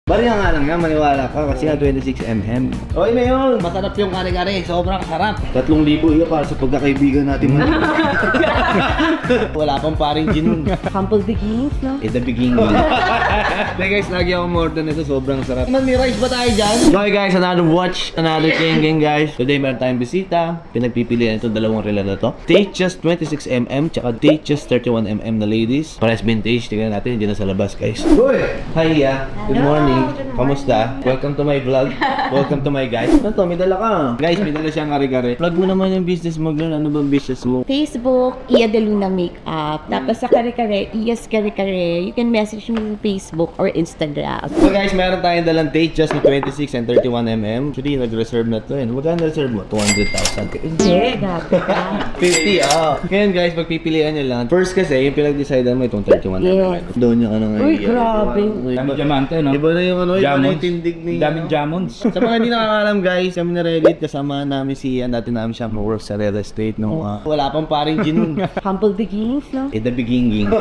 Bari nga lang yan, maniwala ka kasi nga 26mm. Okay na yun, masarap yung kare-kare, sobrang sarap. 3,000 iya para sa pagkakaibigan natin. Wala pang paring gin. Humble beginnings, no? The beginning. Okay guys, lagi ako order nito, sobrang sarap. May rice ba tayo dyan? Okay guys, another watch, another king guys. Today meron tayong bisita. Pinagpipilian ito dalawang rela na to. Datejust 26mm, tsaka Datejust 31mm na ladies. Pares vintage, tingnan natin, hindi na sa labas guys. Uy! Hi good morning. Kamusta? Welcome to my vlog. Welcome to my guys. Ano to? May dala ka. Guys, may dala siyang kare-kare. Vlog mo naman yung business mo, Glenn. Ano bang business mo? Facebook, Iya De Luna Makeup. Tapos sa kare-kare, Iya's Kare-Kare. You can message me on Facebook or Instagram. So guys, meron tayong dalang Datejust na 26 and 31mm. Actually, nag-reserve na to. Magkano reserve mo? 200,000. Hindi, gabi ka. 50, Ngayon guys, pagpipilian nyo lang. First kasi, yung pinag-decidean mo itong 31mm. Yes. Doon yung ano ngayon. Uy, grabe. Daming diamante, no? Iba na yung ano, iba na yung tindig ni... Daming diamonds. Sa mga hindi nakakalam guys, kami na Reddit, kasama namin si Ian. Dati namin siya work sa real estate. No? Wala pang paring gin. Humble beginnings, no? The beginning.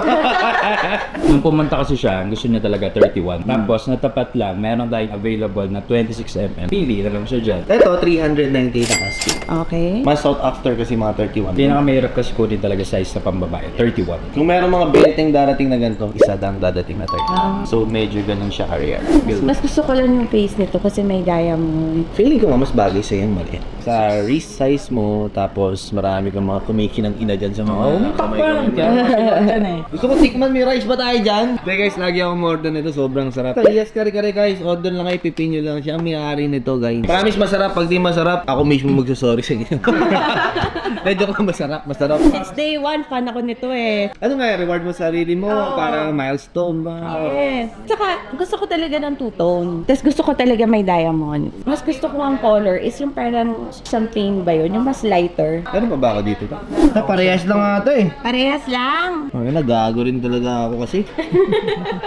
Nung pumunta kasi siya, gusto niya talaga 31. Tapos natapat lang, meron tayong available na 26mm. Pili na lang siya dyan. Ito, 398 na asking. Okay. Mas sought after kasi mga 31. Pinakamahirap kasi kunin talaga size sa pambabae, 31. Kung meron mga belting darating na ganito, isa dang dadating na 31. So medyo ganun siya career. Mas gusto ko lang yung face nito kasi may diamond. Feeling ko nga mas bagay sa yung maliit. Sa wrist size mo, tapos marami kang mga kumiki ng ina dyan sa mga... Gusto ko tikman, may rice ba tayo dyan? Okay guys, lagi ako order nito, sobrang sarap. Yes, kare-kare guys, order lang kayo, pipinyo lang siya. Ang may-ari nito guys. Promise masarap, pag di masarap, ako mismo magsasorry sa inyo. Medyo ko masarap. Since day one, fan ako nito eh. Ano nga, reward mo sarili mo, para milestone ba? Yes. Tsaka, gusto ko talaga ng two-tone. Tapos gusto ko talaga may diamond. Mas gusto ko ang color is yung parang something ba yun? Yung mas lighter. Ano pa ba ako dito? Parehas lang nga ito eh. Parehas lang. Okay, nagago rin talaga ako kasi.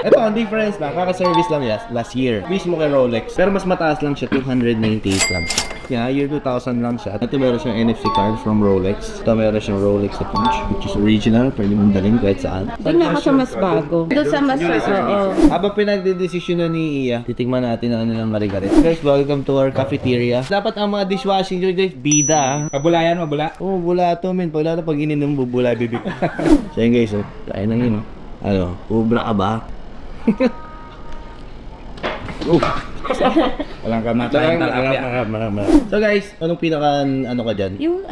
Ito, ang difference lang. Kaka-service lang last year. Mismo kay Rolex. Pero mas mataas lang siya, 298 lang. Yeah, year 2000 lang siya. Ito meron siyang NFC card from Rolex. Ito meron siyang Rolex na punch, which is original. Pwede mong dalhin kahit saan. Tingnan ko sa mas bago. Doon sa mas Habang pinagdedesisyon na ni Iya, titigman natin ang nilang kare-kare. Guys, welcome to our cafeteria. Dapat ang mga dishwashing nyo guys, bida. Mabula yan, mabula. Oo, bula to men. Pag ininom mo, bula bibig. So yun guys, kain lang yun. Ano, ubra ka ba? Walang kamatayan talapia. So guys, anong pinaka ano ka dyan? yung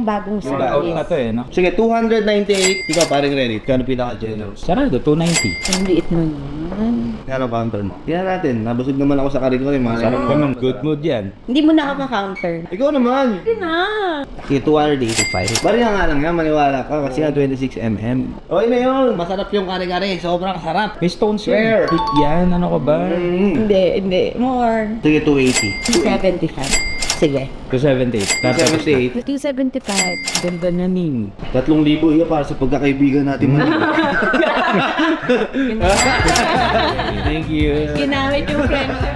bagong Yung out na size. to eh, no? Sige, 298. Ikaw paring Reddit. Kano pinaka generous? Sarado, 290. Ang liit mo yan. Kano counter mo? Tingnan natin. Nabusog naman ako sa karin ko. Sarap naman, good mood yan. Hindi mo na ako ka-counter. Ikaw naman. Hindi na. Sige, 285. Bari nga lang yan, maniwala ka kasi nga 26mm. Okay na yun. Masarap yung kare-kare. Sobrang sarap. May stones Where? yan. Hit yan, ano ka ba? Hindi. More. Sige, 280. 275. Sige. 278. 278. 275. Ganda na ning. 3,000 iya para sa pagkakaibigan natin. Thank you. Ginamit yung friend ko,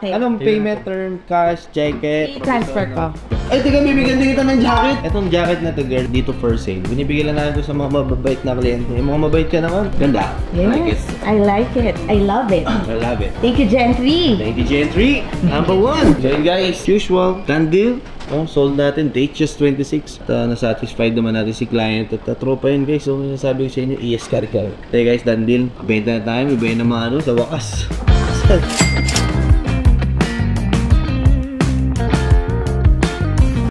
Anong payment term? Cash, cheque? transfer ko. Ay, tiga, bibigyan din kita ng jacket. Etong jacket na to, girl, dito for sale. Binibigyan lang natin to sa mga mababait na kliyente. Yung mga mabait ka naman. Ganda. Yes, I like it. I love it. I love it. Thank you, Gentry. Thank you, Gentry. Number 1. So yun guys, usual, done deal. Oh, sold natin, Datejust 26. Na-satisfied naman natin si client at tropa yun guys. So, sabi ko sa inyo, Iya's Kare-Kare. Okay guys, done deal. Benta na tayo, may benta na mga ano sa wakas.